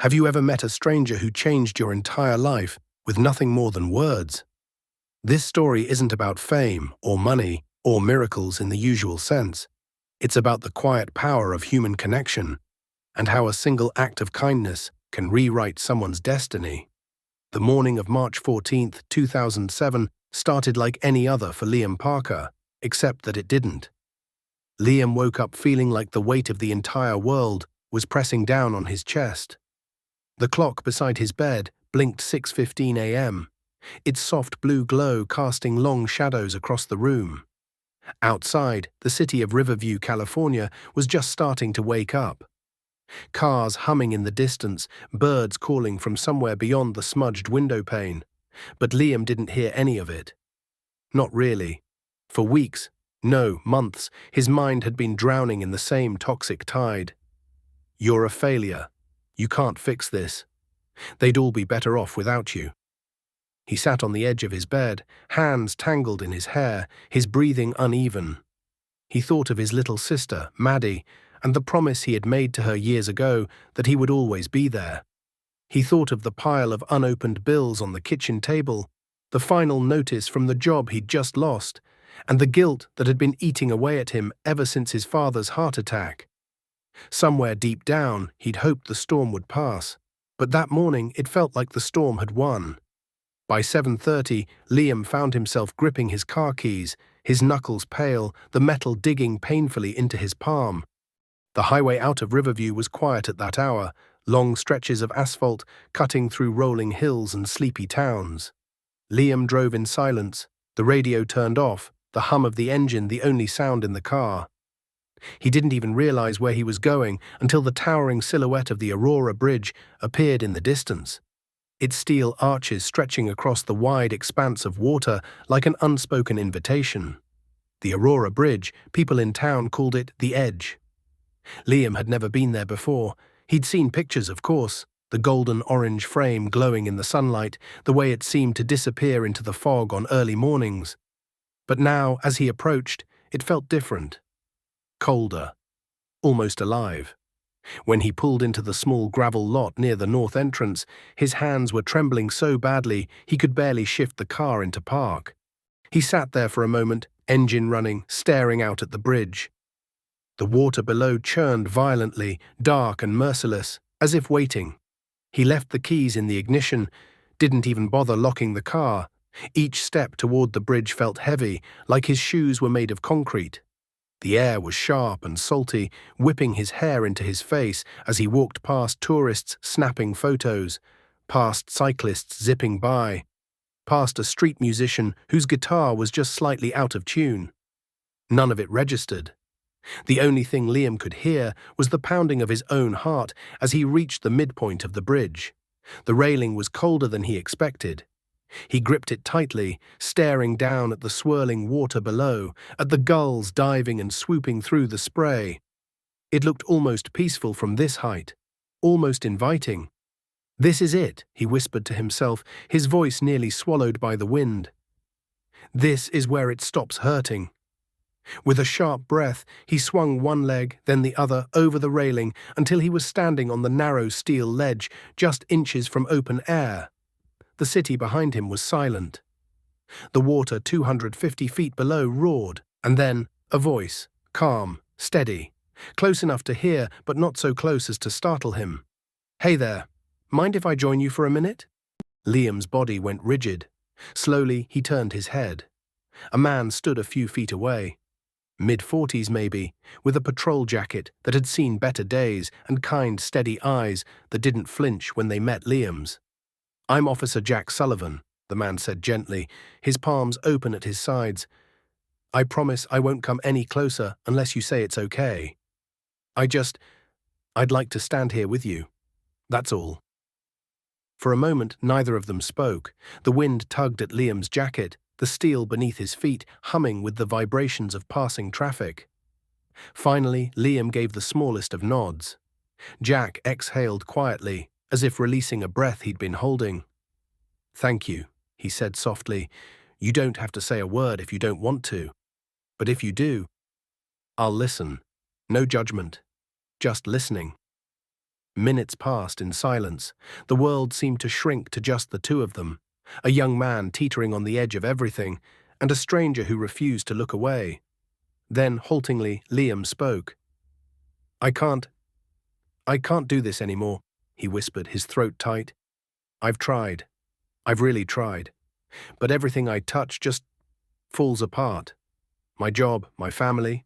Have you ever met a stranger who changed your entire life with nothing more than words? This story isn't about fame or money or miracles in the usual sense. It's about the quiet power of human connection and how a single act of kindness can rewrite someone's destiny. The morning of March 14th, 2007 started like any other for Liam Parker, except that it didn't. Liam woke up feeling like the weight of the entire world was pressing down on his chest. The clock beside his bed blinked 6:15 a.m., its soft blue glow casting long shadows across the room. Outside, the city of Riverview, California, was just starting to wake up. Cars humming in the distance, birds calling from somewhere beyond the smudged window pane. But Liam didn't hear any of it. Not really. For weeks, no, months, his mind had been drowning in the same toxic tide. You're a failure. You can't fix this. They'd all be better off without you. He sat on the edge of his bed, hands tangled in his hair, his breathing uneven. He thought of his little sister, Maddie, and the promise he had made to her years ago that he would always be there. He thought of the pile of unopened bills on the kitchen table, the final notice from the job he'd just lost, and the guilt that had been eating away at him ever since his father's heart attack. Somewhere deep down, he'd hoped the storm would pass, but that morning it felt like the storm had won. By 7:30, Liam found himself gripping his car keys, his knuckles pale, the metal digging painfully into his palm. The highway out of Riverview was quiet at that hour, long stretches of asphalt cutting through rolling hills and sleepy towns. Liam drove in silence, the radio turned off, the hum of the engine the only sound in the car. He didn't even realize where he was going until the towering silhouette of the Aurora Bridge appeared in the distance, its steel arches stretching across the wide expanse of water like an unspoken invitation. The Aurora Bridge, people in town called it the Edge. Liam had never been there before. He'd seen pictures, of course, the golden-orange frame glowing in the sunlight, the way it seemed to disappear into the fog on early mornings. But now, as he approached, it felt different. Colder. Almost alive. When he pulled into the small gravel lot near the north entrance, his hands were trembling so badly he could barely shift the car into park. He sat there for a moment, engine running, staring out at the bridge. The water below churned violently, dark and merciless, as if waiting. He left the keys in the ignition, didn't even bother locking the car. Each step toward the bridge felt heavy, like his shoes were made of concrete. The air was sharp and salty, whipping his hair into his face as he walked past tourists snapping photos, past cyclists zipping by, past a street musician whose guitar was just slightly out of tune. None of it registered. The only thing Liam could hear was the pounding of his own heart as he reached the midpoint of the bridge. The railing was colder than he expected. He gripped it tightly, staring down at the swirling water below, at the gulls diving and swooping through the spray. It looked almost peaceful from this height, almost inviting. "This is it," he whispered to himself, his voice nearly swallowed by the wind. "This is where it stops hurting." With a sharp breath, he swung one leg, then the other, over the railing until he was standing on the narrow steel ledge, just inches from open air. The city behind him was silent. The water 250 feet below roared, and then a voice, calm, steady, close enough to hear but not so close as to startle him. "Hey there, mind if I join you for a minute?" Liam's body went rigid. Slowly, he turned his head. A man stood a few feet away. Mid-40s maybe, with a patrol jacket that had seen better days and kind, steady eyes that didn't flinch when they met Liam's. "I'm Officer Jack Sullivan," the man said gently, his palms open at his sides. "I promise I won't come any closer unless you say it's okay. I'd like to stand here with you. That's all." For a moment, neither of them spoke. The wind tugged at Liam's jacket, the steel beneath his feet humming with the vibrations of passing traffic. Finally, Liam gave the smallest of nods. Jack exhaled quietly, as if releasing a breath he'd been holding. "Thank you," he said softly. "You don't have to say a word if you don't want to. But if you do, I'll listen. No judgment. Just listening." Minutes passed in silence. The world seemed to shrink to just the two of them. A young man teetering on the edge of everything, and a stranger who refused to look away. Then, haltingly, Liam spoke. I can't do this anymore, he whispered, his throat tight. I've tried. I've really tried. But everything I touch just falls apart. My job, my family,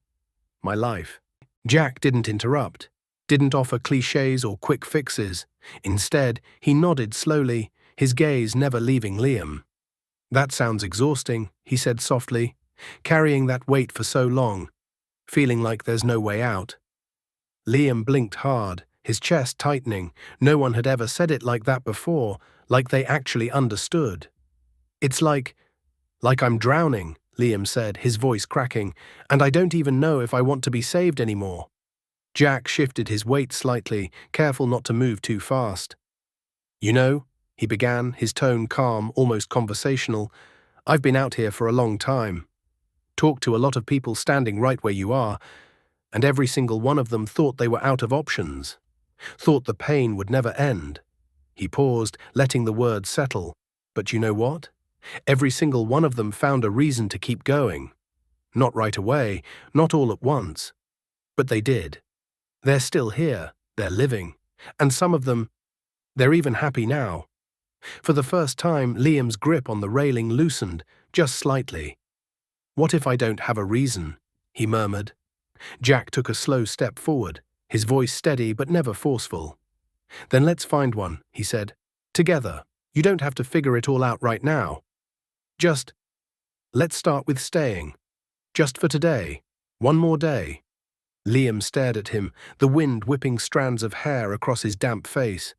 my life. Jack didn't interrupt, didn't offer cliches or quick fixes. Instead, he nodded slowly, his gaze never leaving Liam. That sounds exhausting, he said softly, carrying that weight for so long, feeling like there's no way out. Liam blinked hard, his chest tightening. No one had ever said it like that before, like they actually understood. It's like I'm drowning, Liam said, his voice cracking, and I don't even know if I want to be saved anymore. Jack shifted his weight slightly, careful not to move too fast. You know, he began, his tone calm, almost conversational, I've been out here for a long time. Talked to a lot of people standing right where you are, and every single one of them thought they were out of options. Thought the pain would never end. He paused, letting the words settle. But you know what? Every single one of them found a reason to keep going. Not right away, not all at once. But they did. They're still here, they're living. And some of them, they're even happy now. For the first time, Liam's grip on the railing loosened, just slightly. What if I don't have a reason? He murmured. Jack took a slow step forward, his voice steady but never forceful. Then let's find one, he said. Together. You don't have to figure it all out right now. Just, let's start with staying. Just for today. One more day. Liam stared at him, the wind whipping strands of hair across his damp face.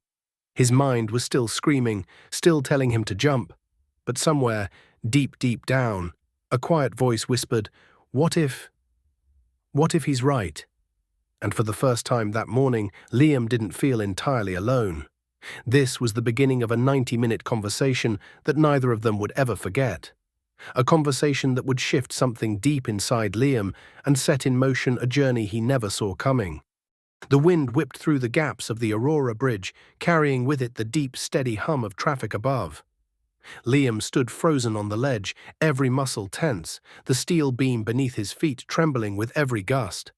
His mind was still screaming, still telling him to jump. But somewhere, deep, deep down, a quiet voice whispered, What if he's right? And for the first time that morning, Liam didn't feel entirely alone. This was the beginning of a 90-minute conversation that neither of them would ever forget. A conversation that would shift something deep inside Liam and set in motion a journey he never saw coming. The wind whipped through the gaps of the Aurora Bridge, carrying with it the deep, steady hum of traffic above. Liam stood frozen on the ledge, every muscle tense, the steel beam beneath his feet trembling with every gust.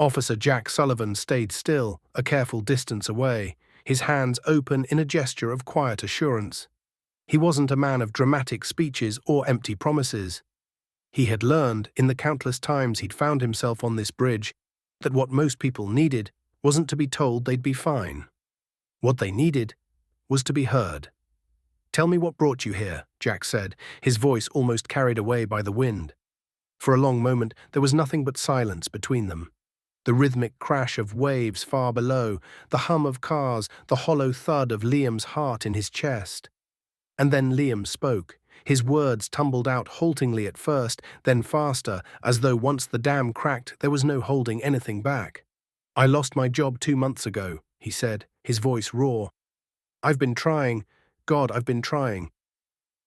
Officer Jack Sullivan stayed still, a careful distance away, his hands open in a gesture of quiet assurance. He wasn't a man of dramatic speeches or empty promises. He had learned, in the countless times he'd found himself on this bridge, that what most people needed wasn't to be told they'd be fine. What they needed was to be heard. Tell me what brought you here, Jack said, his voice almost carried away by the wind. For a long moment, there was nothing but silence between them. The rhythmic crash of waves far below, the hum of cars, the hollow thud of Liam's heart in his chest. And then Liam spoke. His words tumbled out haltingly at first, then faster, as though once the dam cracked, there was no holding anything back. I lost my job 2 months ago, he said, his voice raw. I've been trying. God, I've been trying.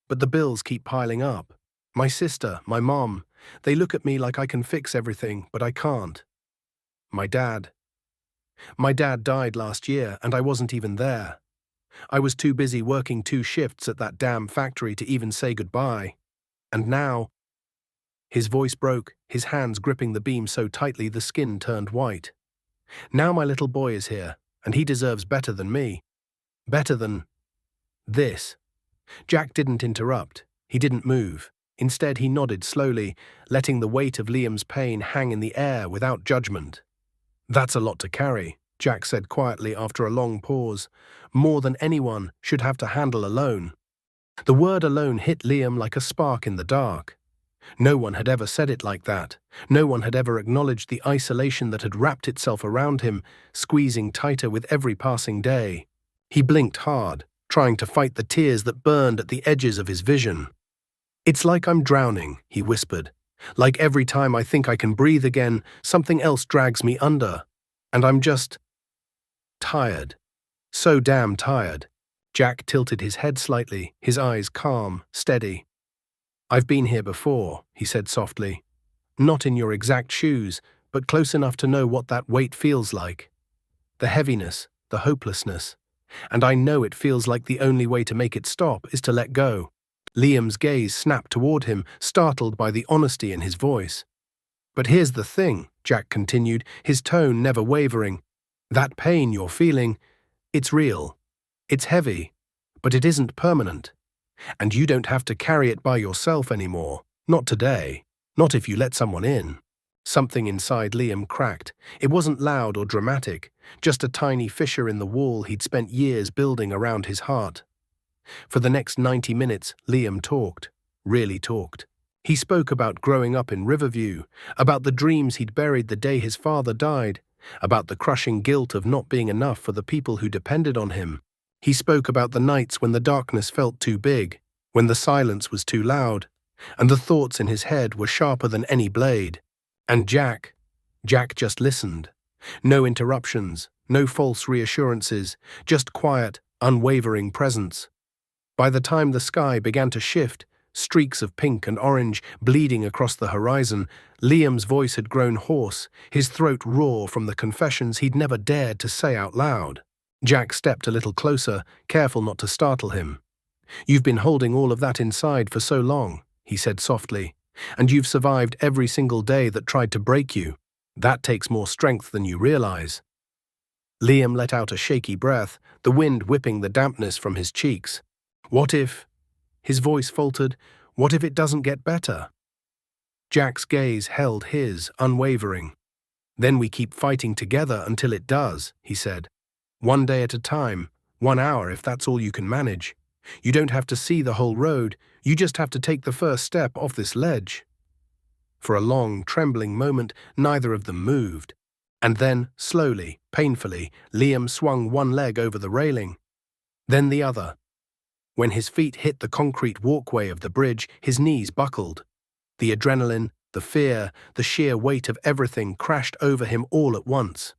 But the bills keep piling up. My sister, my mom, they look at me like I can fix everything, but I can't. My dad died last year, and I wasn't even there. I was too busy working 2 shifts at that damn factory to even say goodbye. And now... His voice broke, his hands gripping the beam so tightly the skin turned white. Now my little boy is here, and he deserves better than me. Better than... this. Jack didn't interrupt. He didn't move. Instead, he nodded slowly, letting the weight of Liam's pain hang in the air without judgment. That's a lot to carry, Jack said quietly after a long pause. More than anyone should have to handle alone. The word alone hit Liam like a spark in the dark. No one had ever said it like that. No one had ever acknowledged the isolation that had wrapped itself around him, squeezing tighter with every passing day. He blinked hard, trying to fight the tears that burned at the edges of his vision. It's like I'm drowning, he whispered. Like every time I think I can breathe again, something else drags me under. And I'm just... tired. So damn tired. Jack tilted his head slightly, his eyes calm, steady. I've been here before, he said softly. Not in your exact shoes, but close enough to know what that weight feels like. The heaviness, the hopelessness. And I know it feels like the only way to make it stop is to let go. Liam's gaze snapped toward him, startled by the honesty in his voice. But here's the thing, Jack continued, his tone never wavering. That pain you're feeling, it's real. It's heavy, but it isn't permanent. And you don't have to carry it by yourself anymore. Not today. Not if you let someone in. Something inside Liam cracked. It wasn't loud or dramatic, just a tiny fissure in the wall he'd spent years building around his heart. For the next 90 minutes, Liam talked. Really talked. He spoke about growing up in Riverview, about the dreams he'd buried the day his father died, about the crushing guilt of not being enough for the people who depended on him. He spoke about the nights when the darkness felt too big, when the silence was too loud, and the thoughts in his head were sharper than any blade. And Jack just listened. No interruptions, no false reassurances, just quiet, unwavering presence. By the time the sky began to shift, streaks of pink and orange bleeding across the horizon, Liam's voice had grown hoarse, his throat raw from the confessions he'd never dared to say out loud. Jack stepped a little closer, careful not to startle him. "You've been holding all of that inside for so long," he said softly, "and you've survived every single day that tried to break you. That takes more strength than you realize." Liam let out a shaky breath, the wind whipping the dampness from his cheeks. "What if—" His voice faltered. "What if it doesn't get better?" Jack's gaze held his, unwavering. "Then we keep fighting together until it does," he said. "One day at a time, 1 hour if that's all you can manage. You don't have to see the whole road, you just have to take the first step off this ledge." For a long, trembling moment, neither of them moved. And then, slowly, painfully, Liam swung one leg over the railing. Then the other. When his feet hit the concrete walkway of the bridge, his knees buckled. The adrenaline, the fear, the sheer weight of everything crashed over him all at once.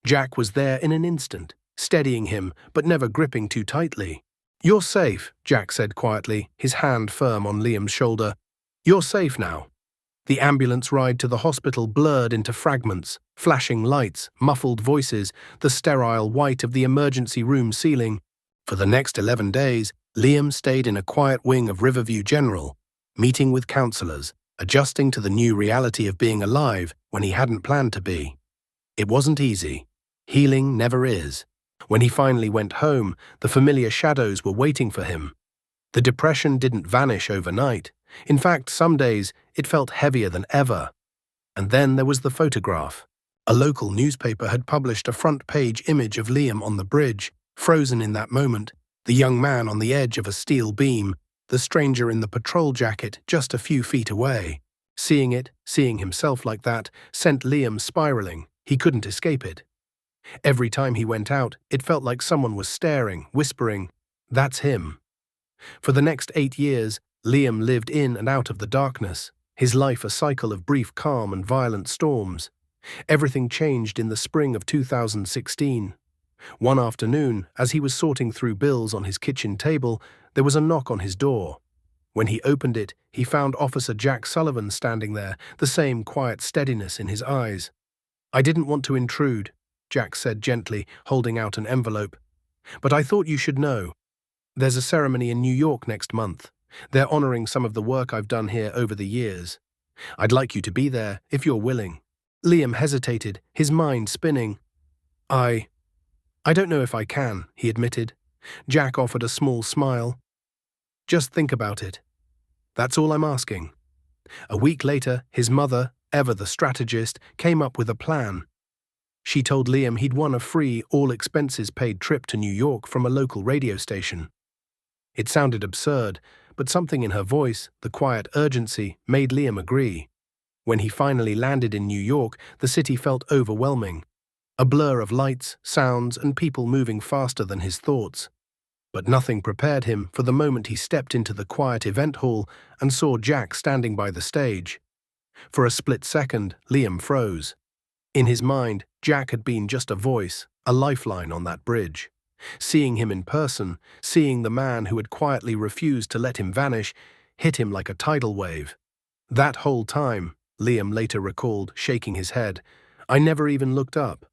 Jack was there in an instant, steadying him, but never gripping too tightly. "You're safe," Jack said quietly, his hand firm on Liam's shoulder. "You're safe now." The ambulance ride to the hospital blurred into fragments, flashing lights, muffled voices, the sterile white of the emergency room ceiling. For the next 11 days, Liam stayed in a quiet wing of Riverview General, meeting with counselors, adjusting to the new reality of being alive when he hadn't planned to be. It wasn't easy. Healing never is. When he finally went home, the familiar shadows were waiting for him. The depression didn't vanish overnight. In fact, some days it felt heavier than ever. And then there was the photograph. A local newspaper had published a front-page image of Liam on the bridge, frozen in that moment, the young man on the edge of a steel beam, the stranger in the patrol jacket just a few feet away. Seeing it, seeing himself like that, sent Liam spiraling. He couldn't escape it. Every time he went out, it felt like someone was staring, whispering, "That's him." For the next 8 years, Liam lived in and out of the darkness, his life a cycle of brief calm and violent storms. Everything changed in the spring of 2016. One afternoon, as he was sorting through bills on his kitchen table, there was a knock on his door. When he opened it, he found Officer Jack Sullivan standing there, the same quiet steadiness in his eyes. "I didn't want to intrude," Jack said gently, holding out an envelope. "But I thought you should know. There's a ceremony in New York next month. They're honoring some of the work I've done here over the years. I'd like you to be there, if you're willing." Liam hesitated, his mind spinning. I don't know if I can," he admitted. Jack offered a small smile. "Just think about it. That's all I'm asking." A week later, his mother, ever the strategist, came up with a plan. She told Liam he'd won a free, all-expenses-paid trip to New York from a local radio station. It sounded absurd, but something in her voice, the quiet urgency, made Liam agree. When he finally landed in New York, the city felt overwhelming. A blur of lights, sounds, and people moving faster than his thoughts. But nothing prepared him for the moment he stepped into the quiet event hall and saw Jack standing by the stage. For a split second, Liam froze. In his mind, Jack had been just a voice, a lifeline on that bridge. Seeing him in person, seeing the man who had quietly refused to let him vanish, hit him like a tidal wave. That whole time, Liam later recalled, shaking his head, I never even looked up.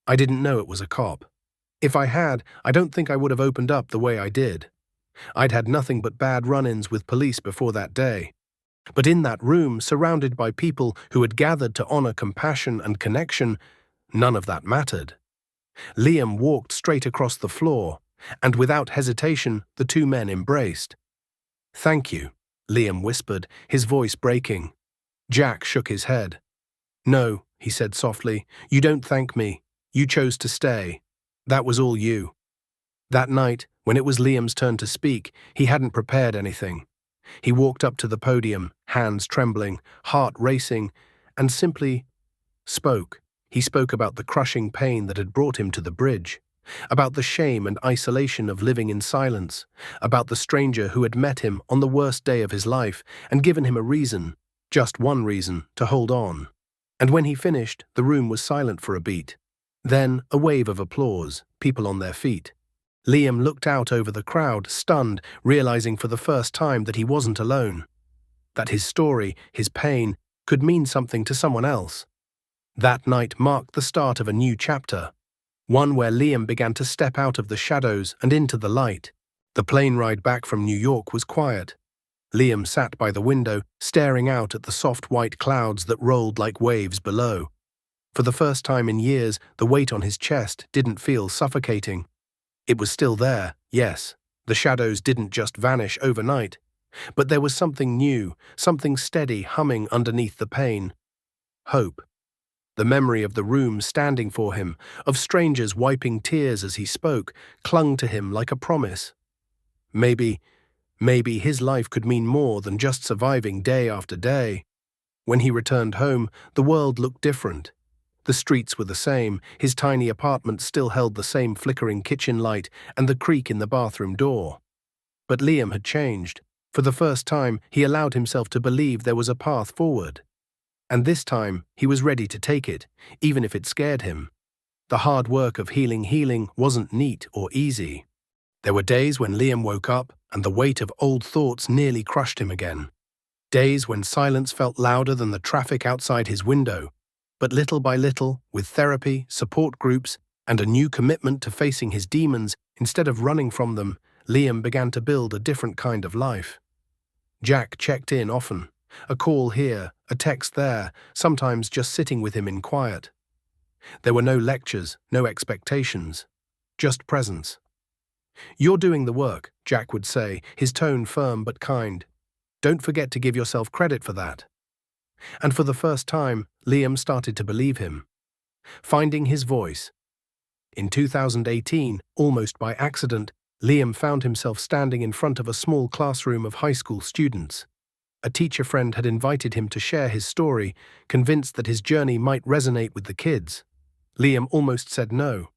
I didn't know it was a cop. If I had, I don't think I would have opened up the way I did. I'd had nothing but bad run-ins with police before that day. But in that room, surrounded by people who had gathered to honor compassion and connection, none of that mattered. Liam walked straight across the floor, and without hesitation, the two men embraced. "Thank you," Liam whispered, his voice breaking. Jack shook his head. "No," he said softly, "you don't thank me. You chose to stay. That was all you." That night, when it was Liam's turn to speak, he hadn't prepared anything. He walked up to the podium, hands trembling, heart racing, and simply spoke. He spoke about the crushing pain that had brought him to the bridge, about the shame and isolation of living in silence, about the stranger who had met him on the worst day of his life and given him a reason, just one reason, to hold on. And when he finished, the room was silent for a beat. Then a wave of applause, people on their feet. Liam looked out over the crowd, stunned, realizing for the first time that he wasn't alone, that his story, his pain, could mean something to someone else. That night marked the start of a new chapter, one where Liam began to step out of the shadows and into the light. The plane ride back from New York was quiet. Liam sat by the window, staring out at the soft white clouds that rolled like waves below. For the first time in years, the weight on his chest didn't feel suffocating. It was still there, yes. The shadows didn't just vanish overnight. But there was something new, something steady humming underneath the pain. Hope. The memory of the room standing for him, of strangers wiping tears as he spoke, clung to him like a promise. Maybe his life could mean more than just surviving day after day. When he returned home, the world looked different. The streets were the same, his tiny apartment still held the same flickering kitchen light and the creak in the bathroom door. But Liam had changed. For the first time, he allowed himself to believe there was a path forward. And this time, he was ready to take it, even if it scared him. The hard work of healing wasn't neat or easy. There were days when Liam woke up and the weight of old thoughts nearly crushed him again. Days when silence felt louder than the traffic outside his window. But little by little, with therapy, support groups, and a new commitment to facing his demons instead of running from them, Liam began to build a different kind of life. Jack checked in often, a call here, a text there, sometimes just sitting with him in quiet. There were no lectures, no expectations, just presence. "You're doing the work," Jack would say, his tone firm but kind. "Don't forget to give yourself credit for that." And for the first time, Liam started to believe him. Finding his voice. In 2018, almost by accident, Liam found himself standing in front of a small classroom of high school students. A teacher friend had invited him to share his story, convinced that his journey might resonate with the kids. Liam almost said no.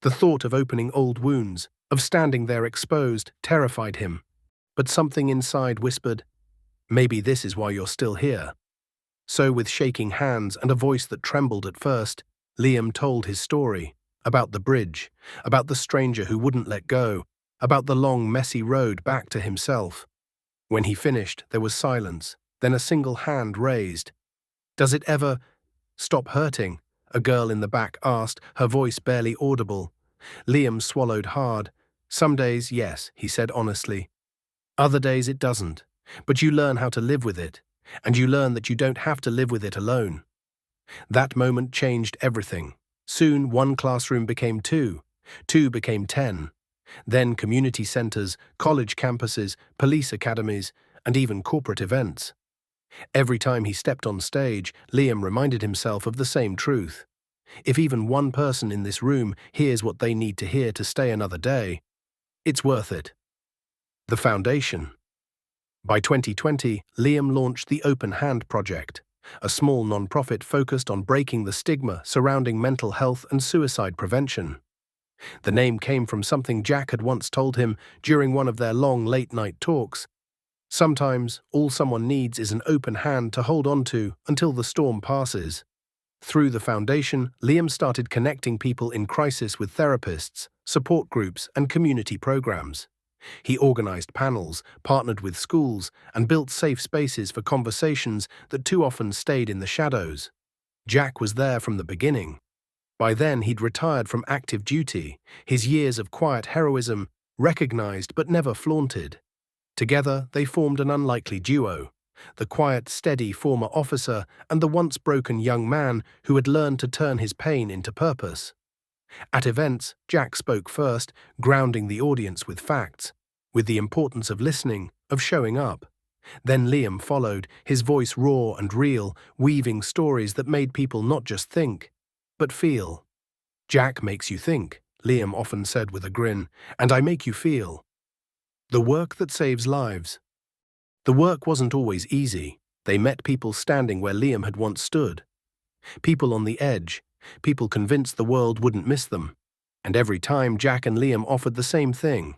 The thought of opening old wounds, of standing there exposed, terrified him. But something inside whispered, "Maybe this is why you're still here." So with shaking hands and a voice that trembled at first, Liam told his story, about the bridge, about the stranger who wouldn't let go, about the long, messy road back to himself. When he finished, there was silence, then a single hand raised. "Does it ever stop hurting?" a girl in the back asked, her voice barely audible. Liam swallowed hard. "Some days, yes," he said honestly. "Other days it doesn't. But you learn how to live with it. And you learn that you don't have to live with it alone." That moment changed everything. Soon, one classroom became two became 10. Then community centers, college campuses, police academies, and even corporate events. Every time he stepped on stage, Liam reminded himself of the same truth. If even one person in this room hears what they need to hear to stay another day, it's worth it. The foundation. By 2020, Liam launched the Open Hand Project, a small non-profit focused on breaking the stigma surrounding mental health and suicide prevention. The name came from something Jack had once told him during one of their long late-night talks. Sometimes, all someone needs is an open hand to hold on to until the storm passes. Through the foundation, Liam started connecting people in crisis with therapists, support groups, and community programs. He organized panels, partnered with schools, and built safe spaces for conversations that too often stayed in the shadows. Jack was there from the beginning. By then, he'd retired from active duty, his years of quiet heroism recognized but never flaunted. Together, they formed an unlikely duo, the quiet, steady former officer and the once broken young man who had learned to turn his pain into purpose. At events, Jack spoke first, grounding the audience with facts, with the importance of listening, of showing up. Then Liam followed, his voice raw and real, weaving stories that made people not just think, but feel. "Jack makes you think," Liam often said with a grin, "and I make you feel." The work that saves lives. The work wasn't always easy. They met people standing where Liam had once stood. People on the edge, people convinced the world wouldn't miss them. And every time Jack and Liam offered the same thing: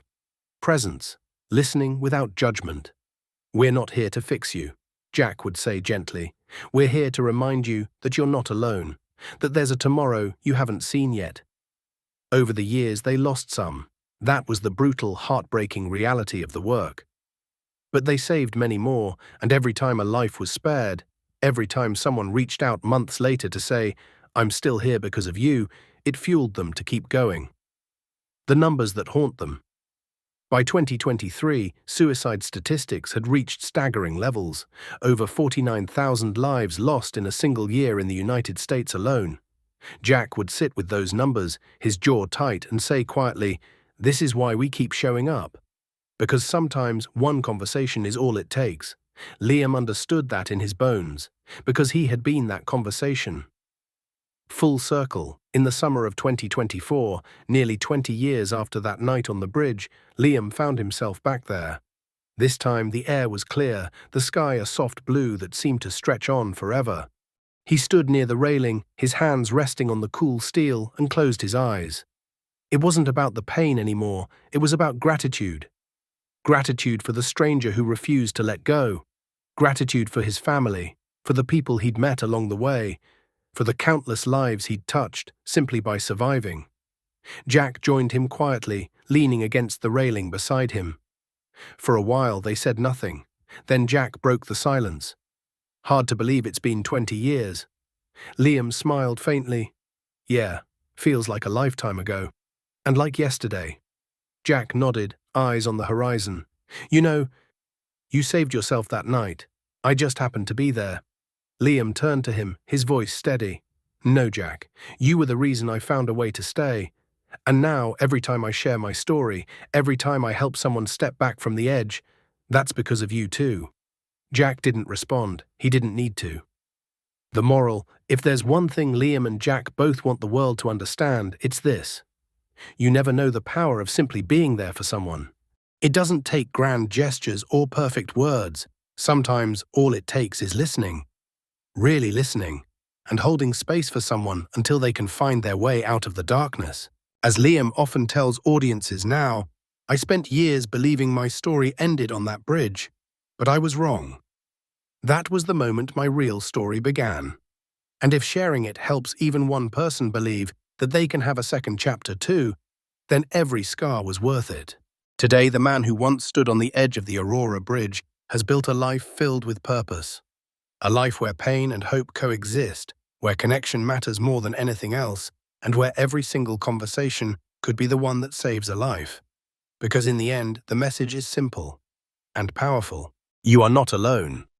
presence, listening without judgment. "We're not here to fix you," Jack would say gently. "We're here to remind you that you're not alone, that there's a tomorrow you haven't seen yet." Over the years, they lost some. That was the brutal, heartbreaking reality of the work. But they saved many more, and every time a life was spared, every time someone reached out months later to say, "I'm still here because of you," it fueled them to keep going. The numbers that haunt them. By 2023, suicide statistics had reached staggering levels, over 49,000 lives lost in a single year in the United States alone. Jack would sit with those numbers, his jaw tight, and say quietly, "This is why we keep showing up. Because sometimes one conversation is all it takes." Liam understood that in his bones, because he had been that conversation. Full circle, in the summer of 2024, nearly 20 years after that night on the bridge, Liam found himself back there. This time the air was clear, the sky a soft blue that seemed to stretch on forever. He stood near the railing, his hands resting on the cool steel, and closed his eyes. It wasn't about the pain anymore, it was about gratitude. Gratitude for the stranger who refused to let go. Gratitude for his family, for the people he'd met along the way, for the countless lives he'd touched simply by surviving. Jack joined him quietly, leaning against the railing beside him. For a while they said nothing. Then Jack broke the silence. "Hard to believe it's been 20 years. Liam smiled faintly. "Yeah, feels like a lifetime ago. And like yesterday." Jack nodded, eyes on the horizon. "You know, you saved yourself that night. I just happened to be there." Liam turned to him, his voice steady. "No, Jack, you were the reason I found a way to stay. And now, every time I share my story, every time I help someone step back from the edge, that's because of you too." Jack didn't respond. He didn't need to. The moral: if there's one thing Liam and Jack both want the world to understand, it's this. You never know the power of simply being there for someone. It doesn't take grand gestures or perfect words. Sometimes all it takes is listening. Really listening. And holding space for someone until they can find their way out of the darkness. As Liam often tells audiences now, "I spent years believing my story ended on that bridge, but I was wrong. That was the moment my real story began. And if sharing it helps even one person believe that they can have a second chapter too, then every scar was worth it." Today, the man who once stood on the edge of the Aurora Bridge has built a life filled with purpose. A life where pain and hope coexist, where connection matters more than anything else, and where every single conversation could be the one that saves a life. Because in the end, the message is simple and powerful. You are not alone.